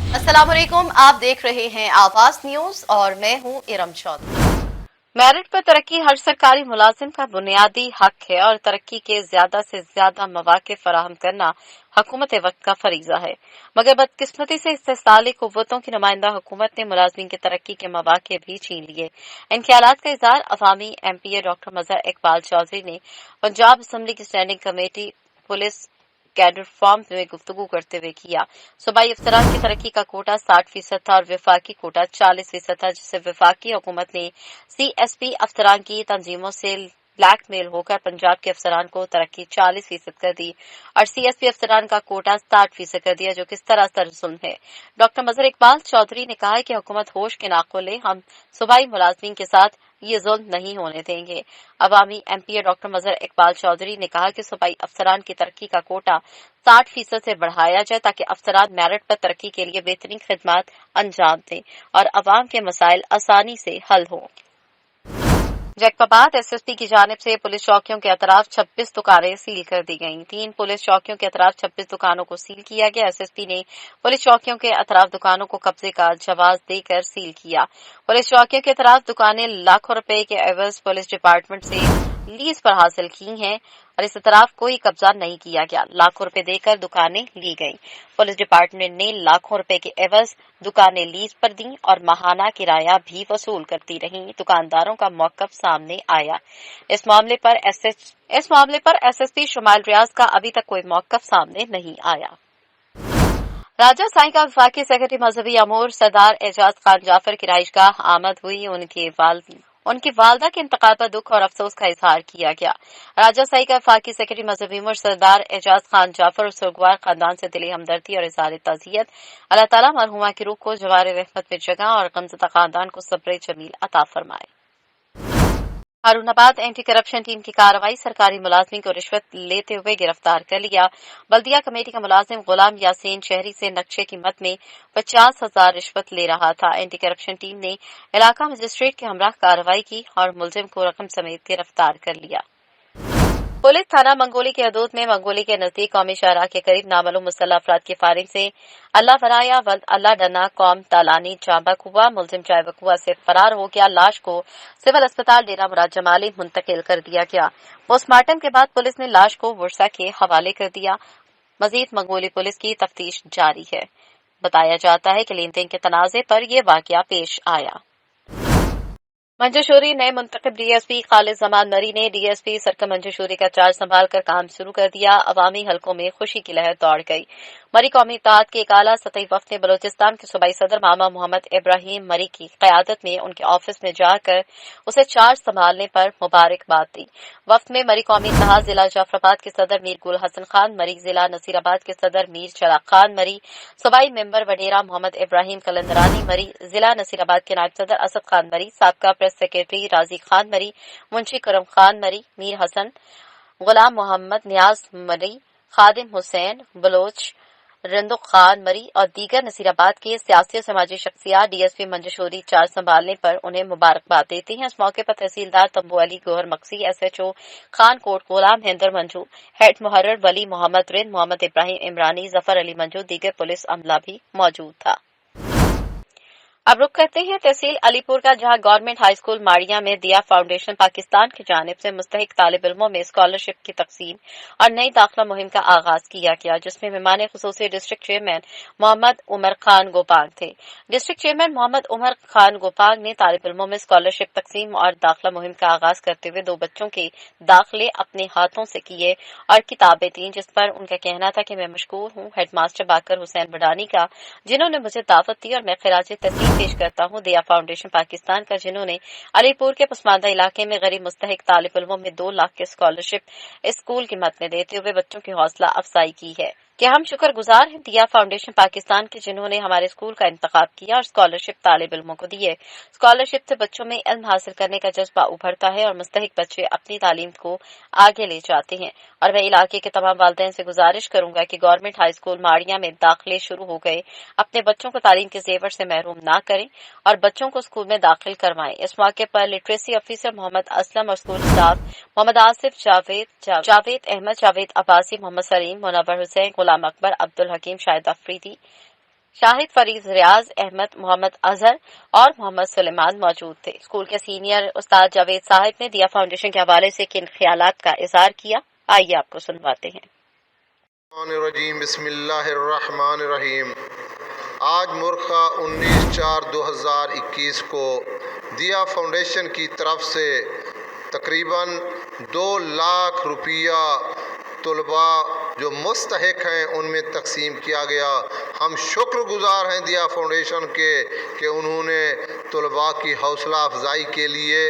अस्सलाम वालेकुम, आप देख रहे हैं आवाज न्यूज और मैं हूं इरम चौधरी। मेरिट पर तरक्की हर सरकारी मुलाजिम का बुनियादी हक है और तरक्की के ज्यादा से ज्यादा मौके फराहम करना हुकूमत वक्त का फरीजा है, मगर बदकिस्मती से इस्तेसाली कुव्वतों की नुमाइंदा हुकूमत ने मुलाजमीन की तरक्की के मौके भी छीन लिए। इन ख्यालात का इजहार अवामी MPA डॉक्टर मजहर इकबाल चौधरी ने पंजाब असम्बली की standing committee police cadre form में गुफ्तगू करते हुए किया। सूबाई अफसरान की तरक्की का कोटा 60% था और विफाकी कोटा 40% था, जिससे विफाकी हुकूमत ने CSP अफसरान की तंजीमों से ब्लैकमेल होकर पंजाब के अफसरान को तरक्की 40% कर दी और CSP अफसरान का कोटा 60% कर दिया, जो किस तरह सर जुल्म है। डॉक्टर मजहर इकबाल चौधरी ने कहा है कि हुकूमत होश के नाखो ले, हम सूबाई मुलाजमीन के साथ ये जुल्म नहीं होने देंगे। अवामी MPA डॉक्टर मजहर इकबाल चौधरी ने कहा कि सूबाई अफसरान की तरक्की का कोटा 60% से बढ़ाया जाए ताकि अफसरान मेरिट पर तरक्की के लिए बेहतरीन खिदमत अंजाम दें और अवाम के मसाइल आसानी से हल हों। जैकबाबाद SSP की जानिब से पुलिस चौकियों के अतराफ 26 दुकानें सील कर दी गईं। 3 पुलिस चौकियों के अतराफ 26 दुकानों को सील किया गया। SSP ने पुलिस चौकियों के अतराफ दुकानों को कब्जे का जवाब देकर सील किया। पुलिस चौकियों के अतराफ दुकानें लाखों रुपए के एवज पुलिस डिपार्टमेंट से लीज पर हासिल की हैं और इस तरफ कोई कब्जा नहीं किया गया। लाखों रुपए देकर दुकानें ली गईं। पुलिस डिपार्टमेंट ने लाखों रुपए के एवज दुकानें लीज पर दी और माहाना किराया भी वसूल करती रहीं। दुकानदारों का मौकफ सामने आया। इस मामले पर SSP शुमाइल रियाज का अभी तक कोई मौकफ सामने नहीं आया। राजा साईं का वफाकी सेक्रेटरी मजहबी अमूर सरदार एजाज खान जाफर की रहाइशगाह आमद हुई। उनकी वालदा के इंतकाल पर दुख और अफसोस का इजहार किया गया। राजा साईं का वफाकी सेक्रेटरी मजहबी अमूर सरदार एजाज खान जाफर और सुरगवार खानदान से दिली हमदर्दी और इज़हार ताज़ियत। अल्लाह ताला मरहुमा की रूह को जवार रहमत में जगह और गमज़दा खानदान को सब्र जमील अता फरमाए। हारूनाबाद एंटी करप्शन टीम की कार्रवाई सरकारी मुलाजिम को रिश्वत लेते हुए गिरफ्तार कर लिया। बल्दिया कमेटी का मुलाजिम गुलाम यासीन शहरी से नक्शे की मद में 50,000 रिश्वत ले रहा था। एंटी करप्शन टीम ने इलाका मजिस्ट्रेट के हमरा कार्रवाई की और मुलजिम को रकम समेत गिरफ्तार कर लिया। पुलिस थाना मंगोली के हदूद में मंगोली के नजदीक कौमी शाहराह के करीब नामालूम मुसल्लह अफराद की फायरिंग से अल्लाह वराया वल्द अल्लाह डना कौम तालानी चाबक हुआ। मुलजिम चाबक हुआ से फरार हो गया। लाश को सिविल अस्पताल डेरा मुराद जमाली मुंतकिल कर दिया गया। पोस्टमार्टम के बाद पुलिस ने लाश को वर्षा के हवाले कर दिया। मजीद मंगोली पुलिस की तफ्तीश जारी है। बताया जाता है कि लेन देन के तनाजे पर यह वाकया पेश आया। मंजूशूरी नए मुंतखब DSP खालिद जमान मरी ने DSP सर्कल मंजूशूरी का चार्ज संभाल कर काम शुरू कर दिया। अवामी हलकों में खुशी की लहर दौड़ गई। मरी कौमी इत्तेहाद के एक आला सतही वफ्द ने बलोचिस्तान के सूबाई सदर मामा मोहम्मद इब्राहिम मरी की क़यादत में उनके ऑफिस में जाकर उसे चार्ज संभालने पर मुबारकबाद दी। वफ्द में मरी कौमी इत्तेहाद जिला जाफराबाद के सदर मीर गुल हसन खान मरी, जिला नसीराबाद के सदर मीर चराग खान मरी, सूबाई मेंबर वडेरा मोहम्मद इब्राहिम कलंदरानी मरी, जिला नसीराबाद के नायब सदर असद खान मरी, साबका प्रेस सेक्रेटरी राजी खान मरी, मुंशी करम खान मरी, मीर हसन, गुलाम मोहम्मद नियाज मरी, खादिम हुसैन बलोच, रंदुक खान मरी और दीगर नसीराबाद के सियासी और समाजी शख्सियात DSP मंजूशूरी चार्ज संभालने पर उन्हें मुबारकबाद देते हैं। इस मौके पर तहसीलदार तंबू अली गोहर मक्सी, SHO खान कोट गुलाम हिंदर मंजू, हेड मुहर्रर वली मोहम्मद रिंद, मोहम्मद इब्राहिम इमरानी, जफर अली मंजू, दीगर पुलिस अमला भी मौजूद था। अब रुक करते हैं तहसील अलीपुर का, जहां गवर्नमेंट हाई स्कूल माड़िया में दिया फाउंडेशन पाकिस्तान की जानिब से मुस्तहिक तालिब इल्मों में स्कॉलरशिप की तकसीम और नई दाखिला मुहिम का आगाज किया गया, जिसमें मेहमान खुसूसी डिस्ट्रिक्ट चेयरमैन मोहम्मद उमर खान गोपांग थे। डिस्ट्रिक्ट चेयरमैन मोहम्मद उमर खान गोपांग ने तालिब इल्मों में स्कॉलरशिप तकसीम और दाखिला मुहिम का आगाज करते हुए 2 बच्चों के दाखिले अपने हाथों से किए और किताबें दी, जिस पर उनका कहना था कि मैं मशकूर हूँ हेडमास्टर बाकर हुसैन बडानी का, जिन्होंने मुझे दावत दी, और मैं खिराज तहसीन पेश करता हूँ दिया फाउंडेशन पाकिस्तान का, जिन्होंने अलीपुर के पसमानदा इलाके में गरीब मुस्तहिक तालिब इल्मों में 2 लाख के स्कॉलरशिप स्कूल की मद में देते हुए बच्चों की हौसला अफजाई की है। कि हम शुक्रगुजार हैं दिया फाउंडेशन पाकिस्तान के, जिन्होंने हमारे स्कूल का इंतखाब किया और स्कॉलरशिप तालिब इल्मों को दिए। स्कॉलरशिप से बच्चों में इल्म हासिल करने का जज्बा उभरता है और मुस्तहिक बच्चे अपनी तालीम को आगे ले जाते हैं। और मैं इलाके के तमाम वालिदैन से गुजारिश करूंगा कि गवर्नमेंट हाई स्कूल माड़िया में दाखिले शुरू हो गए अपने बच्चों को तालीम के जेवर से महरूम ना करें और बच्चों को स्कूल में दाखिल करवाएं। इस मौके पर लिटरेसी ऑफिसर मोहम्मद असलम और स्कूल स्टाफ मोहम्मद आसिफ, जावेद अहमद, जावेद अब्बासी, मोहम्मद सलीम, मुनव्वर हुसैन, गुलाम अकबर, अब्दुल हकीम, शाहिद अफरीदी, شاہد فرید ریاض احمد محمد اظہر اور محمد سلیمان موجود تھے۔ اسکول کے سینئر استاد جاوید صاحب نے دیا فاؤنڈیشن کے حوالے سے کن خیالات کا اظہار کیا، آئیے آپ کو سنواتے ہیں۔ بسم اللہ الرحمن الرحیم۔ آج مرخہ 19/4/2021 کو دیا فاؤنڈیشن کی طرف سے تقریباً 2 لاکھ روپیہ طلباء جو مستحق ہیں ان میں تقسیم کیا گیا۔ ہم شکر گزار ہیں دیا فاؤنڈیشن کے کہ انہوں نے طلباء کی حوصلہ افزائی کے لیے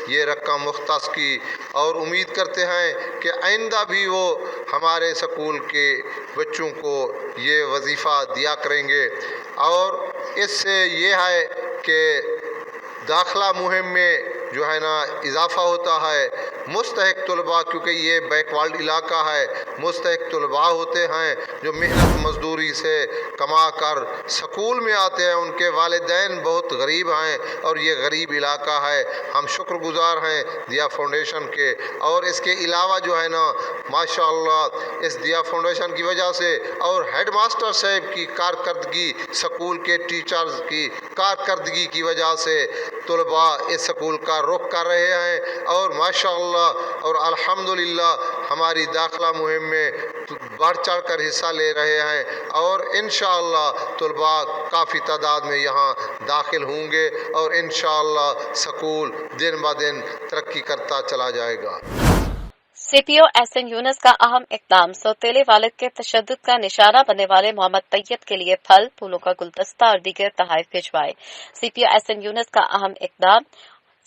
یہ رقم مختص کی، اور امید کرتے ہیں کہ آئندہ بھی وہ ہمارے سکول کے بچوں کو یہ وظیفہ دیا کریں گے۔ اور اس سے یہ ہے کہ داخلہ مہم میں جو ہے نا اضافہ ہوتا ہے۔ مستحق طلباء، کیونکہ یہ بیک ورڈ علاقہ ہے، مستحق طلباء ہوتے ہیں جو محنت مزدوری سے کما کر سکول میں آتے ہیں، ان کے والدین بہت غریب ہیں اور یہ غریب علاقہ ہے۔ ہم شکر گزار ہیں دیا فاؤنڈیشن کے، اور اس کے علاوہ جو ہے نا ماشاءاللہ اس دیا فاؤنڈیشن کی وجہ سے اور ہیڈ ماسٹر صاحب کی کارکردگی، سکول کے ٹیچرز کی کارکردگی کی وجہ سے طلباء اس سکول کا رخ کر رہے ہیں، اور ماشاءاللہ اور الحمدللہ ہماری داخلہ مہم میں بڑھ چڑھ کر حصہ لے رہے ہیں، اور انشاءاللہ طلباء کافی تعداد میں یہاں داخل ہوں گے، اور انشاءاللہ سکول دن بہ دن ترقی کرتا چلا جائے گا۔ سی پی او ایس این یونس کا اہم اقدام، سوتیلے والد کے تشدد کا نشانہ بننے والے محمد طیب کے لیے پھل، پھولوں کا گلدستہ اور دیگر تحائف بھجوائے۔ سی پی او ایس این یونس کا اہم اقدام،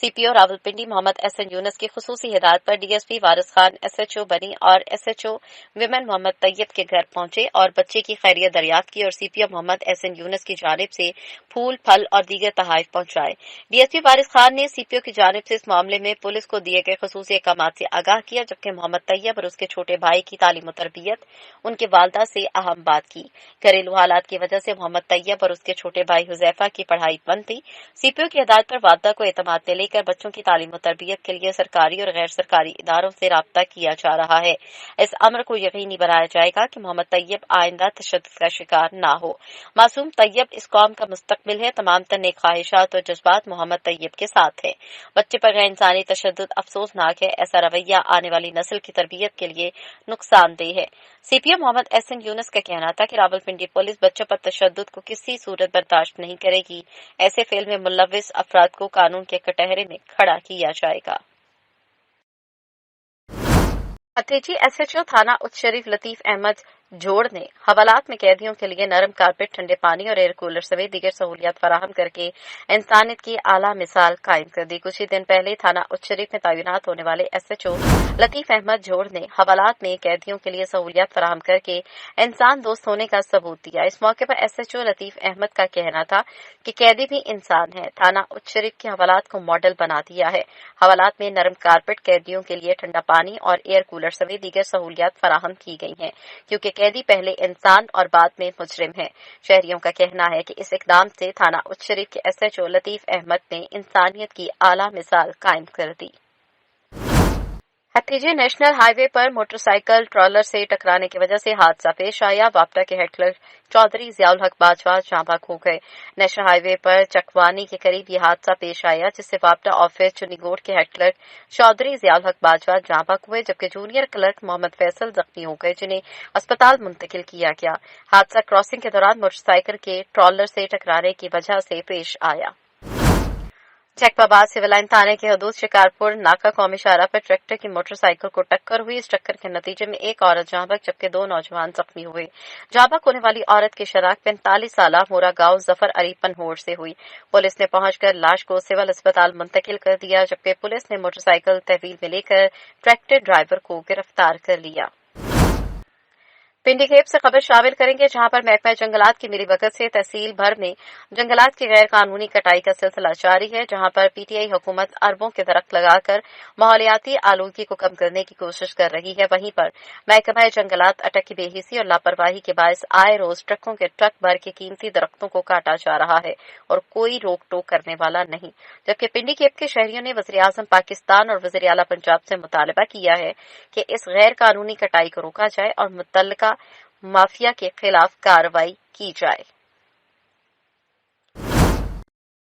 سی پی او راولپنڈی محمد ایس این یونس کی خصوصی ہدایت پر D S P Waris Khan, S H O بنی اور ایس ایچ او ویمن محمد طیب کے گھر پہنچے اور بچے کی خیریت دریافت کی، اور سی پی او محمد ایس این یونس کی جانب سے پھول، پھل اور دیگر تحائف پہنچائے۔ D S P Waris Khan نے سی پی او کی جانب سے اس معاملے میں پولیس کو دیے گئے خصوصی احکامات سے آگاہ کیا، جبکہ محمد طیب اور اس کے چھوٹے بھائی کی تعلیم و تربیت ان کے والدہ سے اہم بات کی۔ گھریلو حالات کی وجہ سے محمد طیب اور اس کے چھوٹے بھائی حذیفہ کی پڑھائی بند تھی۔ سی پی او کی ہدایت پر والدہ کو اعتماد میں لے کر بچوں کی تعلیم و تربیت کے لیے سرکاری اور غیر سرکاری اداروں سے رابطہ کیا جا رہا ہے۔ اس امر کو یقینی بنایا جائے گا کہ محمد طیب آئندہ تشدد کا شکار نہ ہو۔ معصوم طیب اس قوم کا مستقبل ہے۔ تمام تر نیک خواہشات اور جذبات محمد طیب کے ساتھ ہیں۔ بچے پر غیر انسانی تشدد افسوسناک ہے۔ ایسا رویہ آنے والی نسل کی تربیت کے لیے نقصان دہ ہے۔ سی پی او محمد ایس این یونس کا کہنا تھا کہ راولپنڈی پولیس بچوں پر تشدد کو کسی صورت برداشت نہیں کرے گی۔ ایسے فعل میں ملوث افراد کو قانون کے کٹہرے میں کھڑا کیا جائے گا۔ ہتھیجی ایس ایچ او تھانہ اچ شریف لطیف احمد جوڑ نے حوالات میں قیدیوں کے لیے نرم کارپیٹ، ٹھنڈے پانی اور ایئر کولر سمیت دیگر سہولیات فراہم کر کے انسانیت کی اعلیٰ مثال قائم کر دی۔ کچھ ہی دن پہلے تھانہ اچ شریف میں تعینات ہونے والے ایس ایچ او لطیف احمد جوڑ نے حوالات میں قیدیوں کے لیے سہولیات فراہم کر کے انسان دوست ہونے کا ثبوت دیا۔ اس موقع پر ایس ایچ او لطیف احمد کا کہنا تھا کہ قیدی بھی انسان ہے۔ تھانہ اچ شریف کے حوالات کو ماڈل بنا دیا ہے۔ حوالات میں نرم کارپیٹ، قیدیوں کے لیے ٹھنڈا پانی اور ایئر کولر سمیت دیگر سہولیات فراہم کی گئی ہیں، کیونکہ قیدی پہلے انسان اور بعد میں مجرم ہے۔ شہریوں کا کہنا ہے کہ اس اقدام سے تھانہ اچ شریف کے ایس ایچ او لطیف احمد نے انسانیت کی اعلیٰ مثال قائم کر دی۔ ہتھیجے نیشنل ہائی وے پر موٹر سائیکل ٹرالر سے ٹکرانے کی وجہ سے حادثہ پیش آیا۔ واپڈا کے ہیڈ کلرک چودھری ضیاء الحق باجوہ جاں بحق ہو گئے۔ نیشنل ہائی وے پر چکوانی کے قریب یہ حادثہ پیش آیا، جس سے واپڈا آفس چنی گوٹ کے ہیڈ کلرک چودھری ضیاء الحق باجوہ جاں بحق ہوئے، جبکہ جونیئر کلرک محمد فیصل زخمی ہو گئے، جنہیں اسپتال منتقل کیا گیا۔ حادثہ کراسنگ کے دوران موٹر سائیکل کے ٹرالر سے ٹکرانے کی وجہ سے پیش آیا۔ جیکباباد سول لائن تھانے کے حدود شکارپور ناکہ قومی شاہراہ پر ٹریکٹر کی موٹر سائیکل کو ٹکر ہوئی۔ اس ٹکر کے نتیجے میں ایک عورت جاں بحق جبکہ 2 نوجوان زخمی ہوئے۔ جاں بحق ہونے والی عورت کی شناخت 45 سالہ مورا گاؤں ظفر علی پنہوڑ سے ہوئی۔ پولیس نے پہنچ کر لاش کو سول اسپتال منتقل کر دیا، جبکہ پولیس نے موٹر سائیکل تحویل میں لے کر ٹریکٹر ڈرائیور کو گرفتار کر لیا۔ پنڈی کھیپ سے خبر شامل کریں گے، جہاں پر محکمہ جنگلات کی ملی بھگت سے تحصیل بھر میں جنگلات کی غیر قانونی کٹائی کا سلسلہ جاری ہے، جہاں پر پی ٹی آئی حکومت اربوں کے درخت لگا کر ماحولیاتی آلودگی کو کم کرنے کی کوشش کر رہی ہے۔ وہیں پر محکمہ جنگلات اٹک کی بے حسی اور لاپرواہی کے باعث آئے روز ٹرکوں کے ٹرک بھر کے قیمتی درختوں کو کاٹا جا رہا ہے اور کوئی روک ٹوک کرنے والا نہیں، جبکہ پنڈی کھیپ کے شہریوں نے وزیر اعظم پاکستان اور وزیر اعلیٰ پنجاب سے مطالبہ کیا ہے کہ اس غیر قانونی کٹائی کو روکا جائے اور متعلقہ مافیا کے خلاف کارروائی کی جائے۔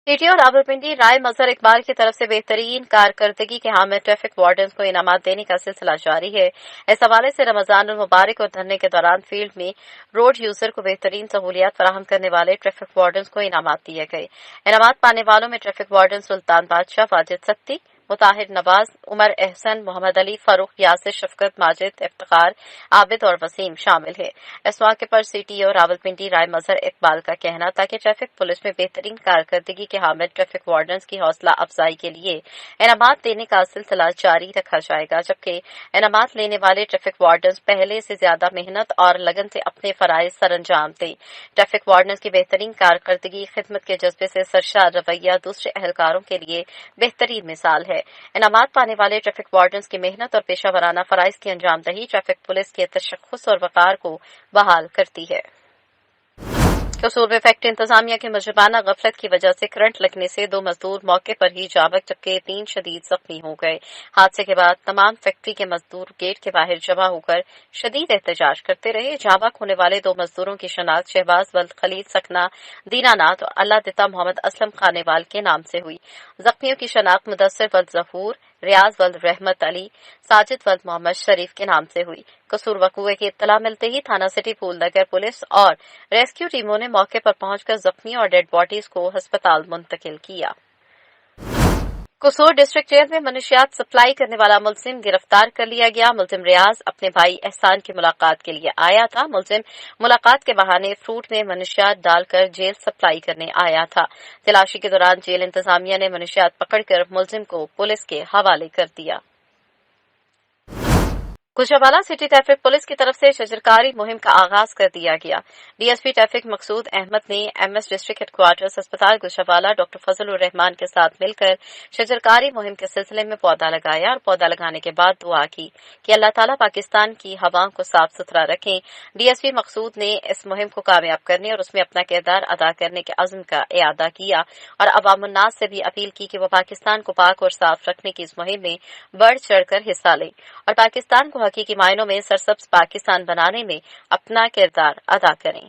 सीटीओ रावलपिंडी राय मजहर इकबाल की तरफ से बेहतरीन कारकर्दगी के हामिद ट्रैफिक वार्डन्स को इनामात देने का सिलसिला जारी है। इस हवाले से रमजान मुबारक और धरने के दौरान फील्ड में रोड यूजर को बेहतरीन सहूलियात फराहम करने वाले ट्रैफिक वार्डन्स को इनामात दिए गए। इनामात पाने वालों में ट्रैफिक वार्डन सुल्तान बादशाह, वाजिद सत्ती, मुताहिर नवाज, उमर एहसन, मोहम्मद अली, फारूक, यासिर, शफकत, माजिद, इफ्तिखार, आबिद और वसीम शामिल है। इस मौके पर सीटीओ रावलपिंडी राय मजहर इकबाल का कहना था कि ट्रैफिक पुलिस में बेहतरीन कारकर्दगी के हामिल ट्रैफिक वार्डन्स की हौसला अफजाई के लिए इनामात देने का सिलसिला जारी रखा जाएगा, जबकि इनामात लेने वाले ट्रैफिक वार्डन्स पहले से ज्यादा मेहनत और लगन से अपने फराइज सरअंजाम दें। ट्रैफिक वार्डन्स की बेहतरीन कारकर्दगी, खिदमत के जज्बे से सरशार रवैया दूसरे एहलकारों के लिए बेहतरीन मिसाल है। इनामात पाने वाले ट्रैफिक वार्डन्स की मेहनत और पेशा वराना फराइज की अंजामदही ट्रैफिक पुलिस के तशख्खुस और वकार को बहाल करती है। कसूर में फैक्ट्री इंतजामिया की मुजबाना गफलत की वजह से करंट लगने से 2 मजदूर मौके पर ही जा बच, जबकि 3 शदीद जख्मी हो गए। हादसे के बाद तमाम फैक्ट्री के मजदूर गेट के बाहर जमा होकर शदीद एहतजाज करते रहे। जाबाक होने वाले 2 मजदूरों की शनाख्त शहबाज वल्द खलील सकना दीनानाथ और अल्लाह दिता मोहम्मद असलम खानेवाल के नाम से हुई। जख्मियों की शनाख्त मुदस्सिर वल्द जहूर, रियाज वल्द रहमत अली, साजिद वल्द मोहम्मद शरीफ के नाम से हुई। कसूर वकूए की इत्तला मिलते ही थाना सिटी फूलनगर पुलिस और रेस्क्यू टीमों ने मौके पर पहुंचकर जख्मी और डेड बॉडीज को अस्पताल मुंतकिल किया। कसूर डिस्ट्रिक्ट जेल में मनशियात सप्लाई करने वाला मुलजिम गिरफ्तार कर लिया गया। मुलजिम रियाज अपने भाई एहसान की मुलाकात के लिए आया था। मुलजिम मुलाकात के बहाने फ्रूट में मनशियात डालकर जेल सप्लाई करने आया था। तलाशी के दौरान जेल इंतजामिया ने मनशियात पकड़कर मुलजिम को पुलिस के हवाले कर दिया। गुजरावाला सिटी ट्रैफिक पुलिस की तरफ से शजरकारी मुहिम का आगाज कर दिया गया। डीएसपी ट्रैफिक मकसूद अहमद ने एमएस डिस्ट्रिक्ट हेडक्वार्टर्स अस्पताल गुजरावाला डॉक्टर फजलुर रहमान के साथ मिलकर शजरकारी मुहिम के सिलसिले में पौधा लगाया और पौधा लगाने के बाद दुआ की कि अल्लाह ताला पाकिस्तान की हवाओं को साफ सुथरा रखें। डीएसपी मकसूद ने इस मुहिम को कामयाब करने और उसमें अपना किरदार अदा करने के अज़्म का इयादा किया और अवामुन्नास से भी अपील की कि वो पाकिस्तान को पाक और साफ रखने की इस मुहिम में बढ़ चढ़कर हिस्सा लें और पाकिस्तान को हकीकी मायनों में सरसब्ज पाकिस्तान बनाने में अपना किरदार अदा करें।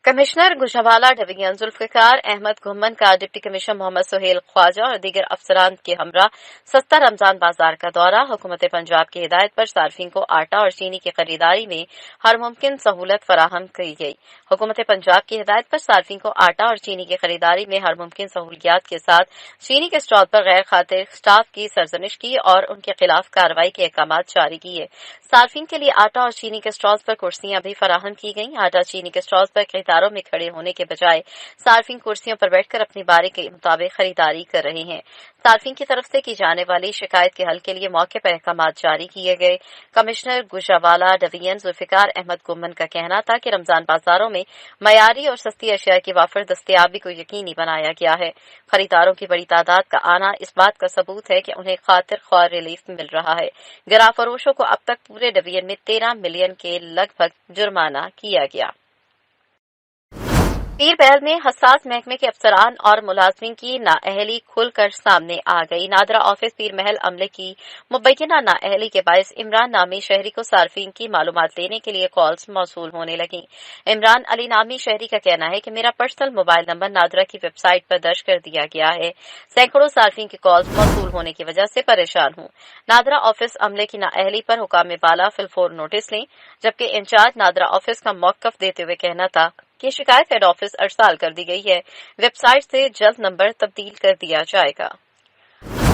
कमिश्नर गुजरावाला डिवीजन जुल्फिकार अहमद घुम्मन का डिप्टी कमिश्नर मोहम्मद सुहेल ख्वाजा और दीगर अफसरान के हमरा सस्ता रमजान बाजार का दौरा। हुकूमत पंजाब की हिदायत पर सार्फिन को आटा और चीनी की खरीदारी में हर मुमकिन सहूलत फराहम की गई। हुकूमत पंजाब की हिदायत पर सार्फिन को आटा और चीनी की खरीदारी में हर मुमकिन सहूलियात के साथ चीनी के स्टॉल पर गैर खातिर स्टाफ की सरजनिश की और उनके खिलाफ कार्रवाई के अहकाम जारी किए। सार्फिन के लिए आटा और चीनी के स्टॉल्स पर कुर्सियां भी फराहम की गई। आटा चीनी के स्टॉल्स पर कतारों में खड़े होने के बजाय सार्फिन कुर्सियों पर बैठकर अपनी बारी के मुताबिक खरीदारी कर रहे हैं। सार्फिन की तरफ से की जाने वाली शिकायत के हल के लिए मौके पर अहकाम जारी किए गए। कमिश्नर गुजरावाला डिवीजन जुल्फिकार अहमद गुम्मन का कहना था कि रमजान बाजारों में मयारी और सस्ती अशिया की वाफर दस्तयाबी को यकीनी बनाया गया है। खरीदारों की बड़ी तादाद का आना इस बात का सबूत है कि उन्हें खातिर ख्वार रिलीफ मिल रहा है। गिरा फरोशों को अब तक पूरे डिवीजन में 13 मिलियन के लगभग जुर्माना किया गया। पीर महल में हसास महकमे के अफसरान और मुलाजमीन की नाअहली खुलकर सामने आ गई। नादरा ऑफिस पीर महल अमले की मुबैना नाअहली के बायस इमरान नामी शहरी को सार्फिन की मालूमात देने के लिए कॉल्स मौसूल होने लगी। इमरान अली नामी शहरी का कहना है कि मेरा पर्सनल मोबाइल नंबर नादरा की वेबसाइट पर दर्ज कर दिया गया है। सैकड़ों सार्फिन की कॉल्स मौसूल होने की वजह से परेशान हूँ। नादरा ऑफिस अमले की नाअहली पर हुकाम बाला फिलफोर नोटिस लें, जबकि इंचार्ज नादरा ऑफिस का मौकफ देते हुए कहना था कि शिकायत हेड ऑफिस अरसाल कर दी गई है। वेबसाइट से जल्द नंबर तब्दील कर दिया जाएगा।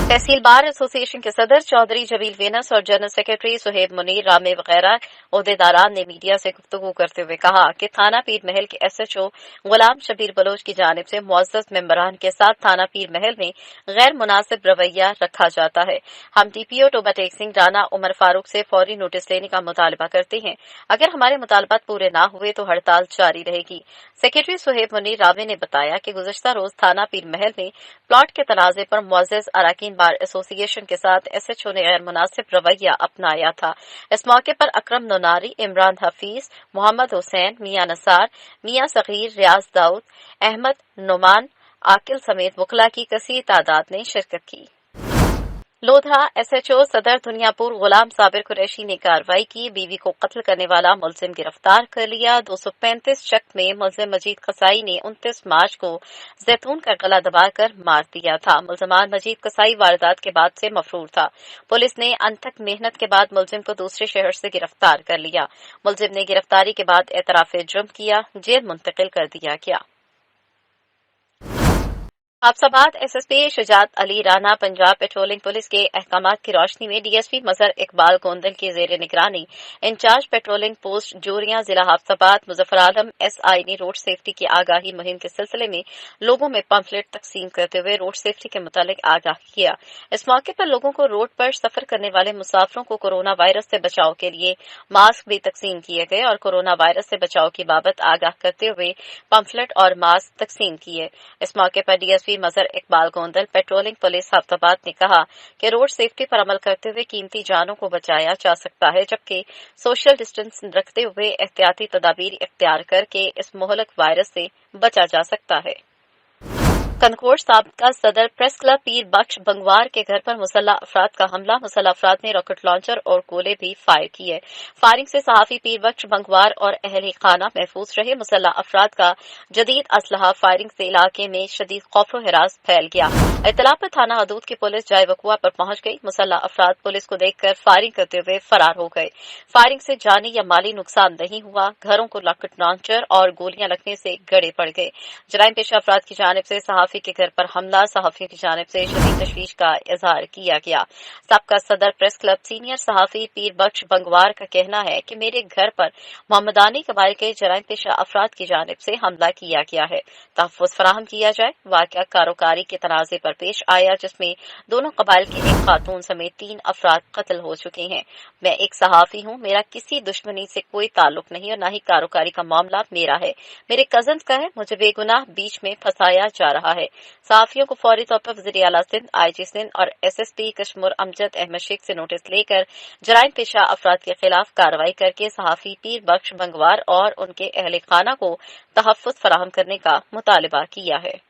तहसील बार एसोसिएशन के सदर चौधरी जबील वेनस और जनरल सेक्रेटरी सुहेब मुनीर रामे वगैरह ओहदेदारान ने मीडिया से गुफ्तगू करते हुए कहा कि थाना पीर महल के एसएचओ गुलाम शबीर बलोच की जानिब से मुअज़्ज़ज़ मेंबरान के साथ थाना पीर महल में गैर मुनासिब रवैया रखा जाता है। हम डीपीओ टोबा टेक सिंह राना उमर फारूक से फौरी नोटिस लेने का मुतालबा करते हैं। अगर हमारे मुतालबात पूरे न हुए तो हड़ताल जारी रहेगी। सेक्रेटरी सुहेब मुनीर रामे ने बताया कि गुज़श्ता रोज थाना पीर महल में प्लॉट के तनाजे पर मुअज़्ज़ज़ अराकीन बार एसोसिएशन के साथ एसएचओ ने गैर मुनासिब रवैया अपनाया था। इस मौके पर अकरम नोनारी, इमरान हफीज, मोहम्मद हुसैन, मियां नसार, मियां सगीर, रियाज दाऊद, अहमद नुमान, आकिल समेत वकला की कसीर तादाद ने शिरकत की। लोधा एसएचओ सदर दुनियापुर गुलाम साबिर कुरैशी ने कार्रवाई की। बीवी को कत्ल करने वाला मुलजिम गिरफ्तार कर लिया। 235 चक में मुलजिम मजीद कसाई ने 29 मार्च को जैतून का गला दबाकर मार दिया था। मुलजमान मजीद कसाई वारदात के बाद से मफरूर था। पुलिस ने अनथक मेहनत के बाद मुलजिम को दूसरे शहर से गिरफ्तार कर लिया। मुलजिम ने गिरफ्तारी के बाद एतराफ जुर्म किया, जेल मुंतकिल कर दिया गया। Hafizabad SSP Shujaat Ali Rana Punjab patrolling police के अहकामात की रोशनी में डीएसपी मजहर इकबाल गोंदल की जेर निगरानी इंचार्ज पेट्रोलिंग पोस्ट जोरियां जिला हाफसाबाद मुजफ्फर आलम एसआई ने रोड सेफ्टी की आगाही मुहिम के सिलसिले में लोगों में पम्फलेट तकसीम करते हुए रोड सेफ्टी के मुतालिक आगाह किया। इस मौके पर लोगों को रोड पर सफर करने वाले मुसाफिरों को कोरोना वायरस से बचाव के लिए मास्क भी तकसीम किए गए और कोरोना वायरस से बचाव की बाबत आगाह करते हुए पम्फलेट और मास्क तकसीम किए। इस मौके पर डीएसपी मजहर इकबाल गोंदल पेट्रोलिंग पुलिस हाफसाबाद ने कहा कि रोड सेफ्टी पर अमल करते हुए कीमती जानों को बचाया जा सकता है, जबकि सोशल डिस्टेंस रखते हुए एहतियाती तदाबीर इख्तियार करके इस मोहलक वायरस से बचा जा सकता है। कनकोट साबका सदर प्रेस क्लब पीर बख्श बंगवार के घर पर मुसल्लह अफराद का हमला। मुसल्लह अफराद ने रॉकेट लॉन्चर और गोले भी फायर किए। फायरिंग से सहाफी पीर बख्श बंगवार और अहले खाना महफूज रहे। मुसल्लह अफराद का जदीद असलहा फायरिंग से इलाके में शदीद खौफ हिरास फैल गया। इत्तला पर थाना हदूद की पुलिस जाए वकुआ पर पहुंच गई। मुसल्लह अफराद पुलिस को देखकर फायरिंग करते हुए फरार हो गए। फायरिंग से जानी या माली नुकसान नहीं हुआ। घरों को रॉकेट लॉन्चर और गोलियां लगने से गड़े पड़ गए। जराइम पेशा अफराद की जानिब से सहाफी के घर पर हमला, सहाफियों की जानिब से शदीद तशवीश का इजहार किया गया। सबका सदर प्रेस क्लब सीनियर सहाफी पीर बख्श बंगवार का कहना है कि मेरे घर पर मोहम्मदानी कबाइल के जराइम पेशा अफराद की जानिब से हमला किया गया है, तहफ़्फ़ुज़ फराहम किया जाए। वाक़या कारोकारी के तनाज़े पर पेश आया जिसमें दोनों कबाइल के एक खातून समेत 3 अफराद कत्ल हो चुके हैं। मैं एक सहाफी हूँ, मेरा किसी दुश्मनी से कोई ताल्लुक नहीं और न ही कारोकारी का मामला मेरा है, मेरे कजन का है। मुझे बेगुनाह बीच में फंसाया जा रहा है। सहाफियों को फौरी तौर पर वज़ीर आला सिंध, आईजी सिंध और एसएसपी कश्मीर अमजद अहमद शेख से नोटिस लेकर जराइम पेशा अफराद के खिलाफ कार्रवाई करके सहाफी पीर बख्श बंगवार और उनके अहले खाना को तहफ़्फ़ुज़ फराहम करने का मुतालबा किया है।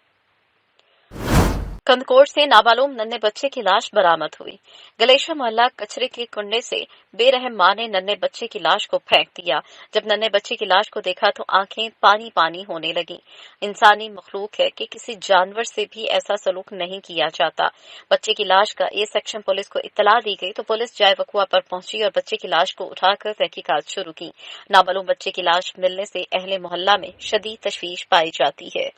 कंदकोट से नाबालूम नन्हे बच्चे की लाश बरामद हुई। गलेशा मोहल्ला कचरे के कुंडे से बेरहम मां ने नन्हे बच्चे की लाश को फेंक दिया। जब नन्हे बच्चे की लाश को देखा तो आंखें पानी पानी होने लगी। इंसानी मखलूक है कि किसी जानवर से भी ऐसा सलूक नहीं किया जाता। बच्चे की लाश का ए सेक्शन पुलिस को इत्तला दी गई तो पुलिस जाए वकुआ पर पहुंची और बच्चे की लाश को उठाकर तहकीकात शुरू की। नाबालूम बच्चे की लाश मिलने से अहले मोहल्ला में शदीद तशवीश पाई जाती है।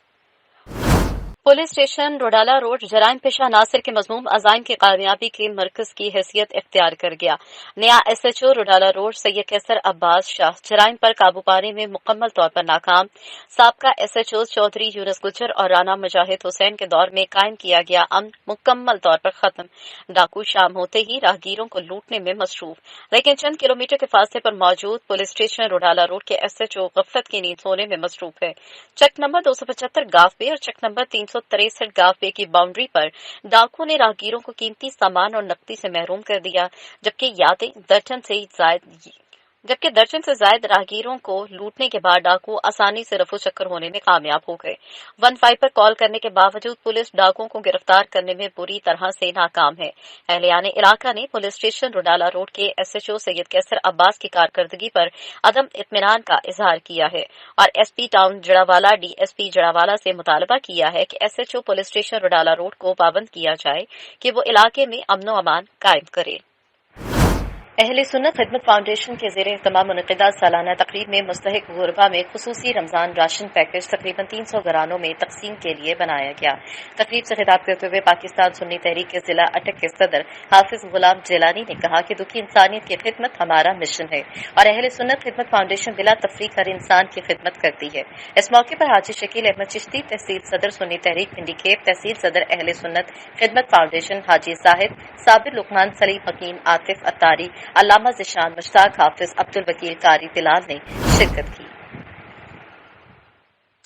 पुलिस स्टेशन रोडाला रोड जराइम पेशा नासिर के मज़मूम अज़ाइम की कामयाबी के मरकज की हैसियत इख्तियार कर गया। नया एसएचओ रोडाला रोड सैयद कैसर अब्बास शाह जराइम पर काबू पाने में मुकम्मल तौर पर नाकाम। साबका एसएचओ चौधरी यूनुस गुजर और राना मुजाहिद हुसैन के दौर में कायम किया गया अमन मुकम्मल तौर पर खत्म। डाकू शाम होते ही राहगीरों को लूटने में मसरूफ, लेकिन चंद किलोमीटर के फासले पर मौजूद पुलिस स्टेशन रोडाला रोड के एसएचओ गफलत की नींद सोने में मसरूफ है। चक नंबर 275 गाफबे और चक नंबर 363 गाफबे की बाउंड्री पर डाकुओं ने राहगीरों को कीमती सामान और नकदी से महरूम कर दिया, जबकि दर्जन से जायद राहगीरों को लूटने के बाद डाकू आसानी से रफू चक्कर होने में कामयाब हो गए। 15 पर कॉल करने के बावजूद पुलिस डाकुओं को गिरफ्तार करने में बुरी तरह से नाकाम है। अहलियाने इलाका ने पुलिस स्टेशन रोडाला रोड के एसएचओ सैयद कैसर अब्बास की कारकर्दगी पर अदम इत्मीनान का इजहार किया है और SP town Jaranwala DSP Jaranwala से मुतालबा किया है कि एसएचओ पुलिस स्टेशन रोडाला रोड को पाबंद किया जाए कि वो इलाके में अमनो अमान कायम करे। अहले सुन्नत खिदमत फाउंडेशन के ज़ेरे इह्तिमाम मुनक़िदा सालाना तकरीब में मुस्तहिक गुरबा में खुसूसी रमज़ान राशन पैकेज तकरीबन 300 घरानों में तकसीम के लिए बनाया गया। तकरीब से खिताब करते हुए पाकिस्तान सुन्नी तहरीक के जिला अटक के सदर हाफिज गुलाम जिलानी ने कहा कि दुखी इंसानियत की खिदमत हमारा मिशन है और अहले सुन्नत खिदमत फाउंडेशन बिला तफरीक हर इंसान की खिदमत करती है। इस मौके पर हाजी शकील अहमद चिश्ती, तहसील सदर सुन्नी तहरीक पिंडी खेप, तहसील सदर अहले सुन्नत खिदमत फाउंडेशन हाजी साहिब, साबिर लुकमान, सलीम हकीम, आतिफ अत्तारी, अल्लामा ज़िशान, मुश्ताक हाफिज, अब्दुल वकील कारी तिलाल ने शिरकत की।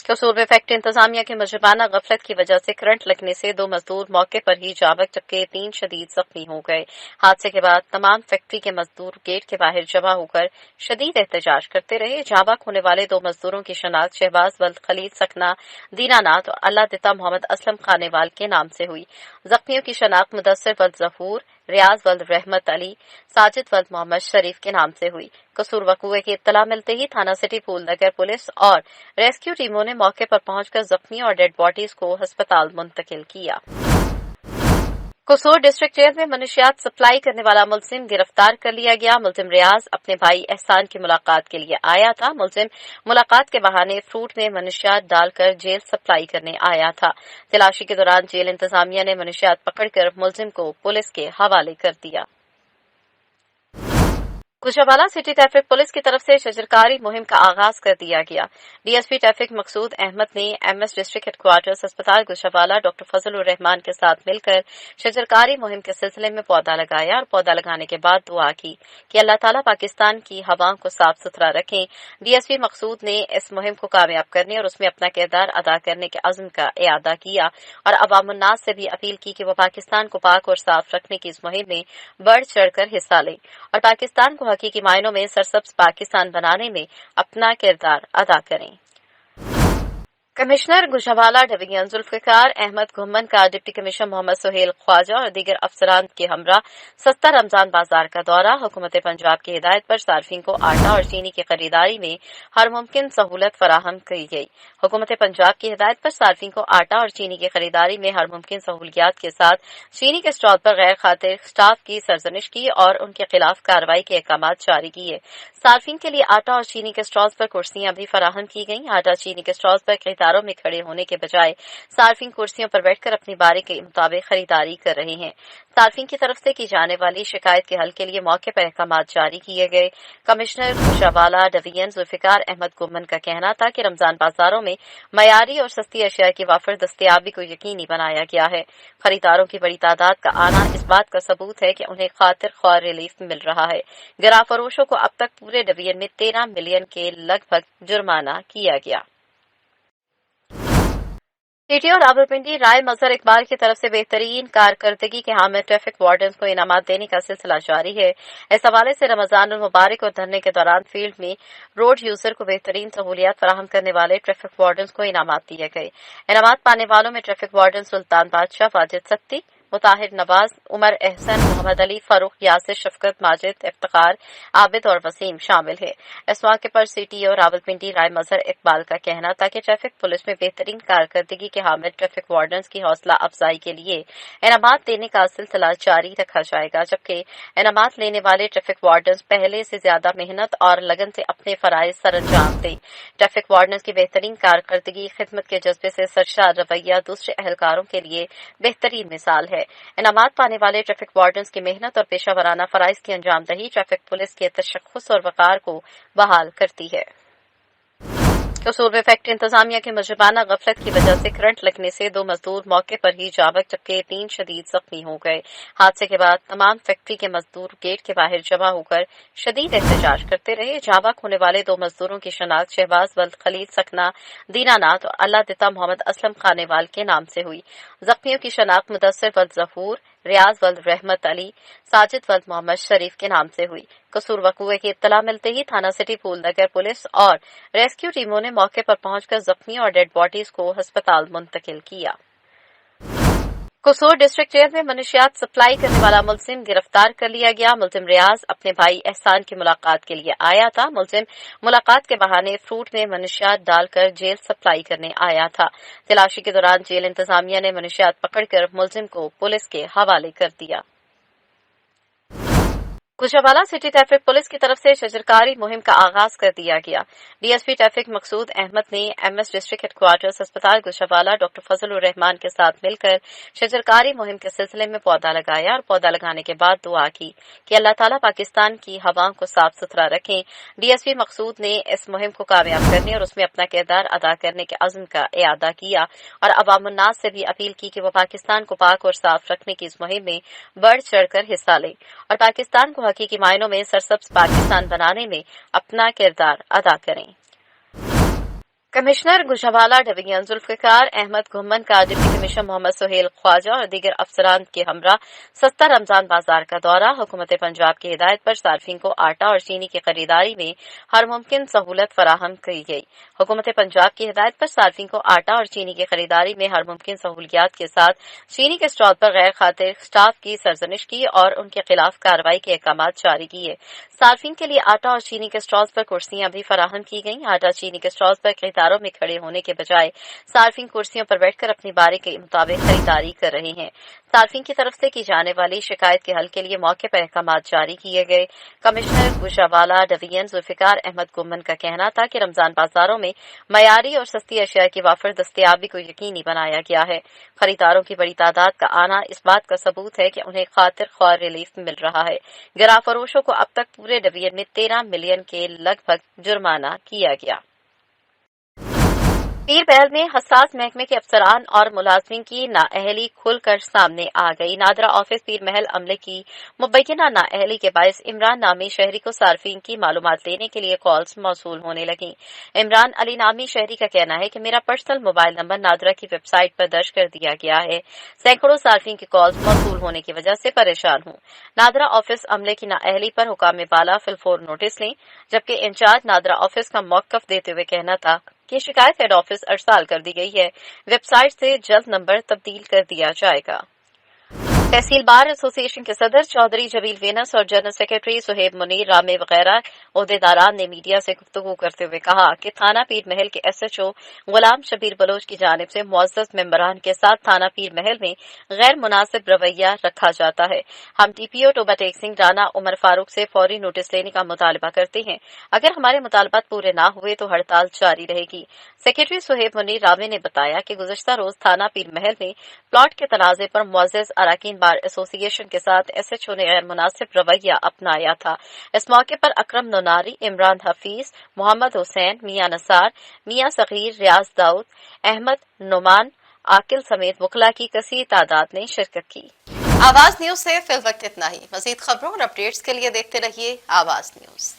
कसूर में फैक्ट्री इंतजामिया के मुजबाना गफलत की वजह से करंट लगने से 2 मजदूर मौके पर ही जा बच, जबकि 3 शदीद जख्मी हो गए। हादसे के बाद तमाम फैक्ट्री के मजदूर गेट के बाहर जमा होकर शदीद एहतजाज करते रहे। जाबाक होने वाले 2 मजदूरों की शनाख्त शहबाज वल्द खलील सकना दीनानाथ और अल्लाह दिता मोहम्मद असलम खानेवाल के नाम से हुई। जख्मियों की शनाख्त मुदस्सिर वल्द जहूर, रियाज वल्द रहमत अली, साजिद वल्द मोहम्मद शरीफ के नाम से हुई। कसूर वकूए की इत्तला मिलते ही थाना सिटी फूलनगर पुलिस और रेस्क्यू टीमों ने मौके पर पहुंचकर जख्मी और डेड बॉडीज को अस्पताल मुंतकिल किया। कसूर डिस्ट्रिक्ट जेल में मनशियात सप्लाई करने वाला मुलजिम गिरफ्तार कर लिया गया। मुलजिम रियाज अपने भाई एहसान की मुलाकात के लिए आया था। मुलजिम मुलाकात के बहाने फ्रूट में मनशियात डालकर जेल सप्लाई करने आया था। तलाशी के दौरान जेल इंतजामिया ने मनशियात पकड़कर मुलजिम को पुलिस के हवाले कर दिया। गुजरावाला सिटी ट्रैफिक पुलिस की तरफ से शजरकारी मुहिम का आगाज कर दिया गया। डीएसपी ट्रैफिक मकसूद अहमद ने एमएस डिस्ट्रिक्ट हेडक्वार्टर्स अस्पताल गुजरावाला डॉक्टर फजलुर रहमान के साथ मिलकर शजरकारी मुहिम के सिलसिले में पौधा लगाया और पौधा लगाने के बाद दुआ की कि अल्लाह ताला पाकिस्तान की हवाओं को साफ सुथरा रखें। डीएसपी मकसूद ने इस मुहिम को कामयाब करने और उसमें अपना किरदार अदा करने के अज़्म का इयादा किया और अवामुन्नास से भी अपील की कि वो पाकिस्तान को पाक और साफ रखने की इस मुहिम में बढ़ चढ़कर हिस्सा लें और पाकिस्तान को हकीकी मायनों में सरसब्ज पाकिस्तान बनाने में अपना किरदार अदा करें। कमिश्नर गुजरावाला डिवीजन जुल्फिकार अहमद घुम्मन का डिप्टी कमिश्नर मोहम्मद सुहेल ख्वाजा और दीगर अफसरान के हमरा सस्ता रमजान बाजार का दौरा। हुकूमत पंजाब की हिदायत पर सार्फिन को आटा और चीनी की खरीदारी में हर मुमकिन सहूलत फराहम की गई। हुकूमत पंजाब की हिदायत पर सार्फिन को आटा और चीनी की खरीदारी में हर मुमकिन सहूलियात के साथ चीनी के स्टॉल पर गैर खातिर स्टाफ की सरजनिश की और उनके खिलाफ कार्रवाई के अहकाम जारी किए। सार्फिन के लिए आटा और चीनी के स्टॉल्स पर कुर्सियां भी फराहम की गई। आटा चीनी के स्टॉल्स पर कतारों में खड़े होने के बजाय सार्फिन कुर्सियों पर बैठकर अपनी बारी के मुताबिक खरीदारी कर रहे हैं। सार्फिन की तरफ से की जाने वाली शिकायत के हल के लिए मौके पर अहकाम जारी किए गए। कमिश्नर गुजरावाला डिवीजन जुल्फिकार अहमद गुम्मन का कहना था कि रमजान बाजारों में मयारी और सस्ती अशिया की वाफर दस्तयाबी को यकीनी बनाया गया है। खरीदारों की बड़ी तादाद का आना इस बात का सबूत है कि उन्हें खातिर ख्वार रिलीफ मिल रहा है। गिरा फरोशों को अब तक पूरे डिवीजन में 13 मिलियन के लगभग जुर्माना किया गया। सिटी और रावलपिंडी राय मजहर इकबाल की तरफ से बेहतरीन कारकर्दगी के हामिल ट्रैफिक वार्डन को इनामात देने का सिलसिला जारी है। इस हवाले से रमजान मुबारक और धरने के दौरान फील्ड में रोड यूजर को बेहतरीन सहूलियात फराहम करने वाले ट्रैफिक वार्डन को इनामात दिए गए। इनामात पाने वालों में ट्रैफिक वार्डन सुल्तान बादशाह, वाजिद सत्ती, मुताहिर नवाज, उमर एहसन, मोहम्मद अली, फारूक, यासिर, शफकत, माजिद, इफ्तिखार, आबिद और वसीम शामिल है। इस मौके पर सिटी और रावलपिंडी राय मजहर इकबाल का कहना था कि ट्रैफिक पुलिस में बेहतरीन कारकर्दगी के हामिल ट्रैफिक वार्डन की हौसला अफजाई के लिए इनामात देने का सिलसिला जारी रखा जाएगा, जबकि इनामात लेने वाले ट्रैफिक वार्डन पहले से ज्यादा मेहनत और लगन से अपने फराइज सरअंजाम दें। ट्रैफिक वार्डन की बेहतरीन कारकर्दगी, खिदमत के जज्बे से सरशार रवैया दूसरे एहलकारों के लिए बेहतरीन मिसाल है। इनामात पाने वाले ट्रैफिक वार्डन्स की मेहनत और पेशा वराना फराइज की अंजाम दही ट्रैफिक पुलिस के तशख्खुस और वकार को बहाल करती है। कसूर में फैक्ट्री इंतजामिया की मुजबाना गफलत की वजह से करंट लगने से 2 मजदूर मौके पर ही जाबक जबकि 3 शदीद जख्मी हो गए। हादसे के बाद तमाम फैक्ट्री के मजदूर गेट के बाहर जमा होकर शदीद एहतजाज करते रहे। जाबक होने वाले 2 मजदूरों की शनाख्त शहबाज वल्द खलील सकना दीनानाथ और अल्लाह दिता मोहम्मद असलम खानेवाल के नाम से हुई। जख्मियों की शनाख्त मुदस्सिर वल्द जहूर, रियाज वल्द रहमत अली, साजिद वल्द मोहम्मद शरीफ के नाम से हुई। कसूर वकूए की इत्तला मिलते ही थाना सिटी फूलनगर पुलिस और रेस्क्यू टीमों ने मौके पर पहुंचकर जख्मी और डेड बॉडीज को अस्पताल मुंतकिल किया। कसूर डिस्ट्रिक्ट जेल में मनशियात सप्लाई करने वाला मुलजिम गिरफ्तार कर लिया गया। मुलजिम रियाज अपने भाई एहसान की मुलाकात के लिए आया था। मुलजिम मुलाकात के बहाने फ्रूट में मनशियात डालकर जेल सप्लाई करने आया था। तलाशी के दौरान जेल इंतजामिया ने मनशियात पकड़कर मुलजिम को पुलिस के हवाले कर दिया। गुजरावाला सिटी ट्रैफिक पुलिस की तरफ से शजरकारी मुहिम का आगाज कर दिया गया। डीएसपी ट्रैफिक मकसूद अहमद ने एमएस डिस्ट्रिक्ट हेडक्वार्टर्स अस्पताल गुजरावाला डॉक्टर फजलुर रहमान के साथ मिलकर शजरकारी मुहिम के सिलसिले में पौधा लगाया और पौधा लगाने के बाद दुआ की कि अल्लाह ताला पाकिस्तान की हवाओं को साफ सुथरा रखें। डीएसपी मकसूद ने इस मुहिम को कामयाब करने और उसमें अपना किरदार अदा करने के अज़्म का इयादा किया और अवामुन्नास से भी अपील की कि वो पाकिस्तान को पाक और साफ रखने की इस मुहिम में बढ़ चढ़कर हिस्सा लें और पाकिस्तान को हकीकी मायनों में सरसब्ज पाकिस्तान बनाने में अपना किरदार अदा करें। कमिश्नर गुजरावाला डिवीजन जुल्फिकार अहमद घुम्मन का डिप्टी कमिश्नर मोहम्मद सुहेल ख्वाजा और दीगर अफसरान के हमरा सस्ता रमजान बाजार का दौरा। हुकूमत पंजाब की हिदायत पर सार्फिन को आटा और चीनी की खरीदारी में हर मुमकिन सहूलत फराहम की गई। हुकूमत पंजाब की हिदायत पर सार्फिन को आटा और चीनी की खरीदारी में हर मुमकिन सहूलियात के साथ चीनी के स्टॉल पर गैर खातिर स्टाफ की सरजनिश की और उनके खिलाफ कार्रवाई के अहकाम जारी किए। सार्फिन के लिए आटा और चीनी के स्टॉल्स पर कुर्सियां भी फराहम की गईं। आटा चीनी के स्टॉल्स पर कतारों में खड़े होने के बजाय सार्फिन कुर्सियों पर बैठकर अपनी बारी के मुताबिक खरीदारी कर रहे हैं। सार्फिन की तरफ से की जाने वाली शिकायत के हल के लिए मौके पर अहकाम जारी किए गए। कमिश्नर गुजरावाला डिवीजन जुल्फिकार अहमद गुम्मन का कहना था कि रमजान बाजारों में मयारी और सस्ती अशिया की वाफर दस्तयाबी को यकीनी बनाया गया है। खरीदारों की बड़ी तादाद का आना इस बात का सबूत है कि उन्हें खातिर ख्वार रिलीफ मिल रहा है। गिरा फरोशों को अब तक पूरे डिवीजन में 13 मिलियन के लगभग जुर्माना किया गया। पीर महल में हसास महकमे के अफसरान और मुलाजमीन की नाअहली खुलकर सामने आ गई। नादरा ऑफिस पीर महल अमले की मुबैना नाअहली के बायस इमरान नामी शहरी को सार्फिन की मालूमात लेने के लिए कॉल्स मौसूल होने लगी। इमरान अली नामी शहरी का कहना है कि मेरा पर्सनल मोबाइल नंबर नादरा की वेबसाइट पर दर्ज कर दिया गया है। सैकड़ों सार्फिन की कॉल्स मौसूल होने की वजह से परेशान हूं। नादरा ऑफिस अमले की नाअहली पर हुकाम बाला फिलफोर नोटिस लें, जबकि इंचार्ज नादरा ऑफिस का मौकफ देते हुए कहना था कि शिकायत हेड ऑफिस अरसाल कर दी गई है। वेबसाइट से जल्द नंबर तब्दील कर दिया जाएगा। तहसील बार एसोसिएशन के सदर चौधरी जबील वेनस और जनरल सेक्रेटरी सुहेब मुनीर रामे वगैरह ओहदेदारान ने मीडिया से गुफ्तगू करते हुए कहा कि थाना पीर महल के एसएचओ गुलाम शबीर बलोच की जानिब से मुअज़्ज़ज़ मेंबरान के साथ थाना पीर महल में गैर मुनासिब रवैया रखा जाता है। हम टीपीओ टोबा टेक सिंह राना उमर फारूक से फौरी नोटिस लेने का मुतालबा करते हैं। अगर हमारे मुतालबात पूरे न हुए तो हड़ताल जारी रहेगी। सेक्रेटरी सुहेब मुनीर रामे ने बताया कि गुज़श्ता रोज थाना पीर महल में प्लॉट के तनाज़े पर मुअज़्ज़ज़ अराकीन बार एसोसिएशन के साथ एसएचओ ने गैर मुनासिब रवैया अपनाया था। इस मौके पर अकरम नोनारी, इमरान हफीज, मोहम्मद हुसैन, मियां नसार, मियां सगीर, रियाज दाऊद, अहमद नुमान, आकिल समेत वकला की कसीर तादाद ने शिरकत की। आवाज न्यूज से फिल वक्त इतना ही। मजीद खबरों और अपडेट्स के लिए देखते रहिए आवाज न्यूज।